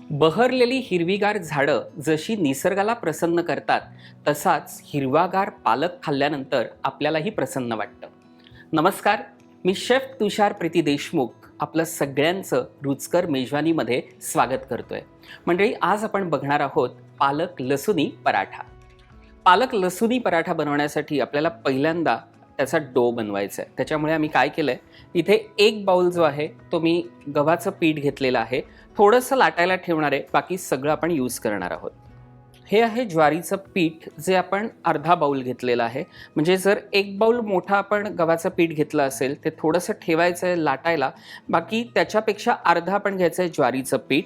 बहरलेली हिरवीगार झाडं जशी निसर्गाला प्रसन्न करतात, तसाच हिरवागार पालक खाल्ल्यानंतर आपल्यालाही प्रसन्न वाटतं. नमस्कार, मी शेफ तुषार प्रीती देशमुख आपलं सगळ्यांचं रुचकर मेजवानीमध्ये स्वागत करतोय. मंडळी, आज आपण बघणार आहोत पालक लसुनी पराठा. पालक लसुनी पराठा बनवण्यासाठी आपल्याला पहिल्यांदा त्याचा डो बनवायचा आहे. त्याच्यामुळे आम्ही काय केलं आहे, इथे 1 बाउल जो आहे तो मी गव्हाचं पीठ घेतलेलं आहे. थोडंसं लाटायला ठेवणार आहे, बाकी सगळं आपण यूज करणार आहोत. हे आहे ज्वारीचं पीठ, जे आपण अर्धा बाउल घेतलेलं आहे. म्हणजे जर 1 बाउल मोठा आपण गव्हाचं पीठ घेतलं असेल, ते थोडंसं ठेवायचं आहे लाटायला, बाकी त्याच्यापेक्षा अर्धा आपण घ्यायचं आहे ज्वारीचं पीठ.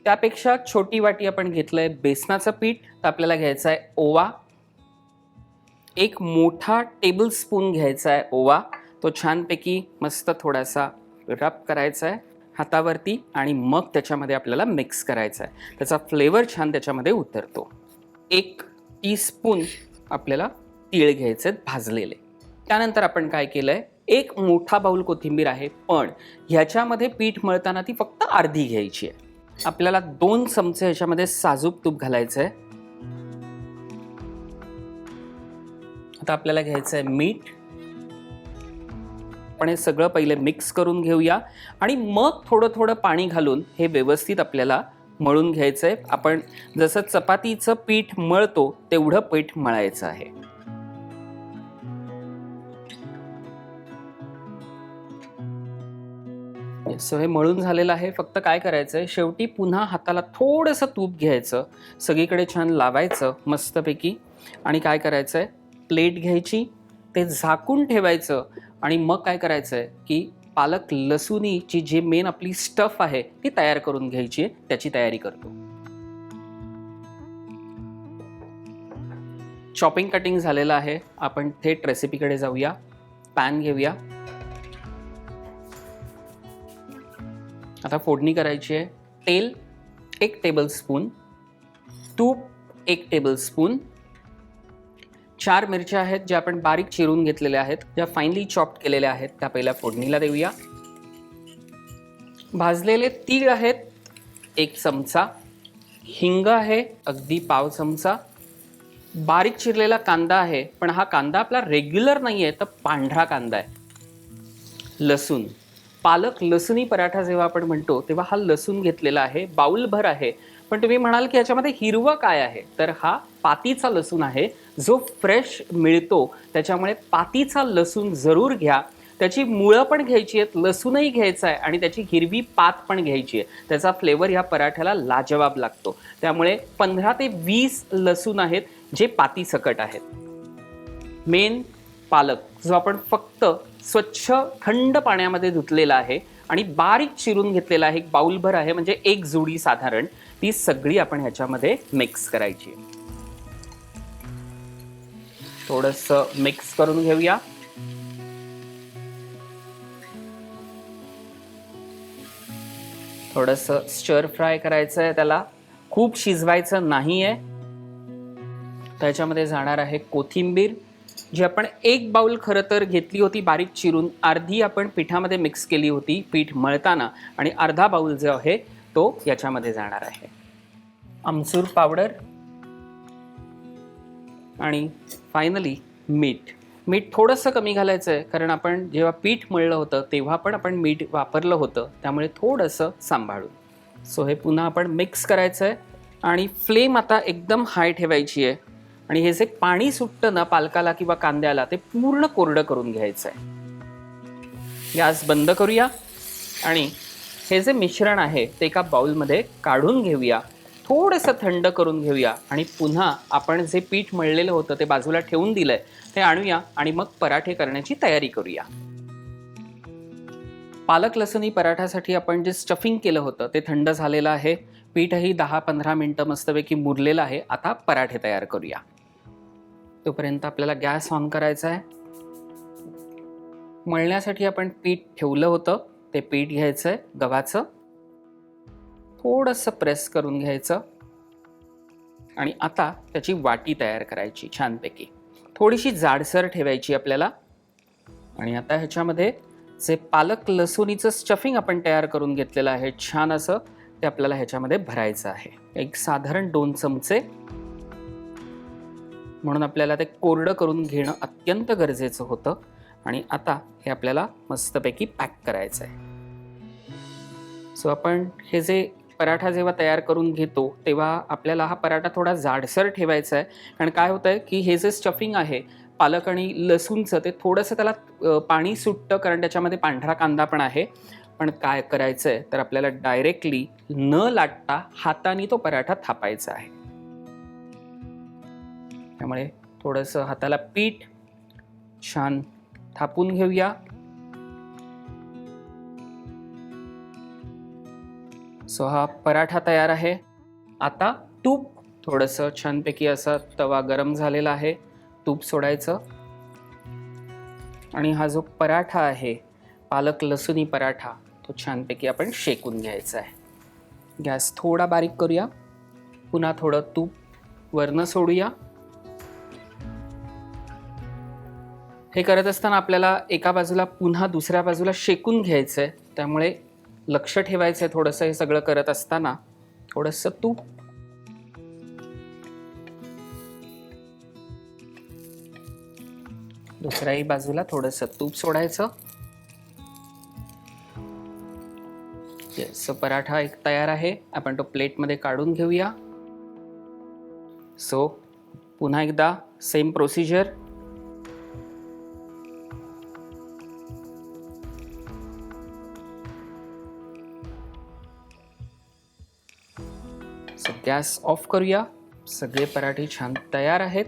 त्यापेक्षा छोटी वाटी आपण घेतलं आहे बेसनाचं पीठ. तर आपल्याला घ्यायचं आहे ओवा. 1 मोठा टेबलस्पून घ्यायचा आहे ओवा. तो छानपैकी मस्त थोडासा रब करायचा आहे हातावरती आणि मग त्याच्यामध्ये आपल्याला मिक्स करायचा आहे. त्याचा फ्लेवर छान त्याच्यामध्ये उतरतो. 1 टीस्पून आपल्याला तीळ घ्यायचे आहेत भाजलेले. त्यानंतर आपण काय केलं आहे, 1 मोठा बाउल कोथिंबीर आहे, पण ह्याच्यामध्ये पीठ मळताना ती फक्त अर्धी घ्यायची आहे. आपल्याला 2 चमचे ह्याच्यामध्ये साजूक तूप घालायचं आहे. आता आपल्याला घ्यायचं आहे मीठ. आपण हे सगळं पहिले मिक्स करून घेऊया आणि मग थोडं थोडं पाणी घालून हे व्यवस्थित आपल्याला मळून घ्यायचं आहे. आपण जसं चपातीचं पीठ मळतो तेवढं पीठ मळायचं आहे. सो हे मळून झालेलं आहे. फक्त काय करायचं आहे, शेवटी पुन्हा हाताला थोडंसं तूप घ्यायचं, सगळीकडे छान लावायचं मस्तपैकी आणि काय करायचं आहे, प्लेट घ्यायची, ते झाकून ठेवायचं आणि मग काय करायचं आहे की पालक लसुनीची जी मेन आपली स्टफ आहे ती तयार करून घ्यायची आहे. त्याची तयारी करतो. चॉपिंग कटिंग झालेलं आहे. आपण थेट रेसिपीकडे जाऊया. पॅन घेऊया. आता फोडणी करायची आहे. तेल 1 टेबलस्पून, तूप 1 टेबलस्पून, 4 मिरच्या आहेत ज्या आपण बारीक चिरून घेतलेल्या आहेत, ज्या फाईनली चॉप्ड केलेल्या आहेत, त्या पहिल्या फोडणीला देऊया. भाजलेले तीळ आहेत 1 चमचा, हिंग आहे अगदी पाव चमचा, बारीक चिरलेला कांदा आहे, पण हा कांदा आपला रेग्युलर नाही आहे, तर पांढरा कांदा आहे. लसूण. पालक लसुनी पराठा जेव्हा आपण म्हणतो तेव्हा हा लसूण घेतलेला आहे, बाउलभर आहे. पण तुम्ही म्हणाल की याच्यामध्ये हिरवं काय आहे, तर हा पातीचा लसूण आहे जो फ्रेश मिळतो. त्याच्यामुळे पातीचा लसूण जरूर घ्या. त्याची मुळं पण घ्यायची आहेत, लसूणही घ्यायचा आहे आणि त्याची हिरवी पात पण घ्यायची आहे. त्याचा फ्लेवर ह्या पराठ्याला लाजवाब लागतो. त्यामुळे 15 ते 20 लसूण आहेत जे पातीसकट आहेत. मेन पालक जो आपण फक्त स्वच्छ थंड पाण्यामध्ये धुतलेला आहे आणि बारीक चिरून घेतलेला आहे, 1 बाउलभर आहे, म्हणजे 1 जुडी साधारण, ती सगळी आपण ह्याच्यामध्ये मिक्स करायची. थोडंसं मिक्स करून घेऊया. थोडंसं स्टर फ्राय करायचं आहे. त्याला खूप शिजवायचं नाही आहे. त्याच्यामध्ये जाणार आहे कोथिंबीर, जी आपण 1 बाउल खरं तर घेतली होती बारीक चिरून. अर्धी आपण पिठामध्ये मिक्स केली होती पीठ मळताना आणि अर्धा बाउल जो आहे तो याच्यामध्ये जाणार आहे. आमचूर पावडर आणि फायनली मीठ. मीठ थोडंसं कमी घालायचं आहे, कारण आपण जेव्हा पीठ मळलं होतं तेव्हा पण आपण मीठ वापरलं होतं, त्यामुळे थोडंसं सांभाळून. सो हे पुन्हा आपण मिक्स करायचं आहे आणि फ्लेम आता एकदम हाय ठेवायची आहे आणि हे जे पाणी सुटतं ना पालकाला किंवा कांद्याला, ते पूर्ण कोरडं करून घ्यायचं आहे. गॅस बंद करूया आणि हे जे मिश्रण आहे ते एका बाउलमध्ये काढून घेऊया. थोडंसं थंड करून घेऊया आणि पुन्हा आपण जे पीठ मळलेलं होतं ते बाजूला ठेवून दिलंय ते आणूया आणि मग पराठे करण्याची तयारी करूया. पालक लसुनी पराठ्यासाठी आपण जे स्टफिंग केलं होतं ते थंड झालेलं आहे. पीठही 10-15 मिनटं मस्तपैकी मुरलेलं आहे. आता पराठे तयार करूया. तोपर्यंत आपल्याला गॅस ऑन करायचा आहे. मळण्यासाठी आपण पीठ ठेवलं होतं ते पीठ घ्यायचं आहे गव्हाचं, थोडंसं प्रेस करून घ्यायचं आणि आता त्याची वाटी तयार करायची छानपैकी. थोडीशी जाडसर ठेवायची आपल्याला आणि आता ह्याच्यामध्ये जे पालक लसुनीचं स्टफिंग आपण तयार करून घेतलेलं आहे छान असं, ते आपल्याला ह्याच्यामध्ये भरायचं आहे. एक साधारण 2 चमचे, म्हणून आपल्याला ते कोरडं करून घेणं अत्यंत गरजेचं होतं. आणि आता हे आपल्याला मस्तपैकी पॅक करायचं आहे. सो आपण हे जे पराठा जेव्हा तयार करून घेतो तेव्हा आपल्याला हा पराठा थोडा जाडसर ठेवायचा आहे. कारण काय होतं आहे की हे जे स्टफिंग आहे पालक आणि लसूणचं, ते थोडंसं त्याला पाणी सुटतं, कारण त्याच्यामध्ये पांढरा कांदा पण आहे. पण काय करायचं आहे तर आपल्याला डायरेक्टली न लाटता हाताने तो पराठा थापायचा आहे. त्यामुळे थोडंसं हाताला पीठ छान थापून घेऊया. सो हा पराठा तयार आहे. आता तूप थोडंसं छानपैकी असं, तवा गरम झालेला आहे, तूप सोडायचं आणि हा जो पराठा आहे पालक लसुणी पराठा तो छानपैकी आपण शेकून घ्यायचा आहे. गॅस थोडा बारीक करूया. पुन्हा थोडं तूप वरनं सोडूया. हे करत असताना आपल्याला एका बाजूला पुन्हा दुसऱ्या बाजूला शेकून घ्यायचं आहे. त्यामुळे लक्ष ठेवायचं आहे थोडंसं हे सगळं करत असताना. थोडंसं तूप, दुसऱ्याही बाजूला थोडंसं तूप सोडायचं. येस, पराठा एक तयार आहे. आपण तो प्लेटमध्ये काढून घेऊया. सो पुन्हा एकदा same procedure. So gas of करूया. सगळे पराठे छान तयार आहेत.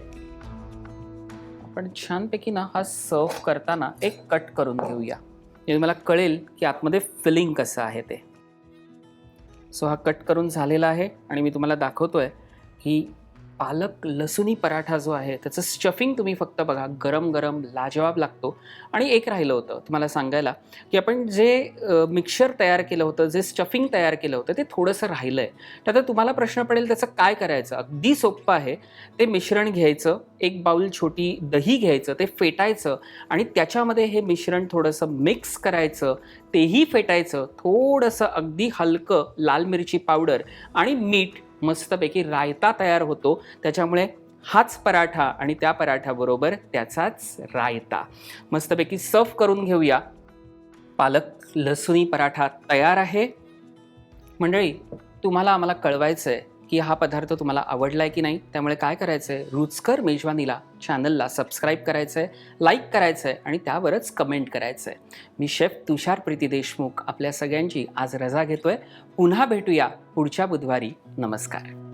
आपण छानपैकी ना हा सर्व करताना एक कट करून घेऊया, म्हणजे मला कळेल की आतमध्ये फिलिंग कसं आहे ते. सो हा कट करून झालेला आहे आणि मी तुम्हाला दाखवतोय की पालक लसुणी पराठा जो आहे त्याचं स्टफिंग तुम्ही फक्त बघा, गरम गरम लाजवाब लागतो. आणि एक राहिलं होतं तुम्हाला सांगायला, की आपण जे मिक्सचर तयार केलं होतं, जे स्टफिंग तयार केलं होतं ते थोडंसं राहिलं आहे. तर आता तुम्हाला प्रश्न पडेल त्याचं काय करायचं. अगदी सोपं आहे. ते मिश्रण घ्यायचं, एक बाउल छोटी दही घ्यायचं, ते फेटायचं आणि त्याच्यामध्ये हे मिश्रण थोडंसं मिक्स करायचं, तेही फेटायचं, थोडंसं अगदी हलकं लाल मिरची पावडर आणि मीठ, मस्तपैकी रायता तयार होतो. त्याच्यामुळे हाच पराठा आणि त्या पराठ्याबरोबर त्याचाच रायता. मस्तपैकी सर्व करून घेऊया. पालक लसुणी पराठा तयार आहे. मंडळी, तुम्हाला आम्हाला कळवायचं आहे की हा पदार्थ तुम्हाला आवडला आहे की नाही. त्यामुळे काय करायचं आहे, रुचकर मेजवानीला चॅनलला सबस्क्राईब करायचं आहे, लाईक करायचं आहे आणि त्यावरच कमेंट करायचं आहे. मी शेफ तुषार प्रीती देशमुख आपल्या सगळ्यांची आज रजा घेतोय. पुन्हा भेटूया पुढच्या बुधवारी. नमस्कार.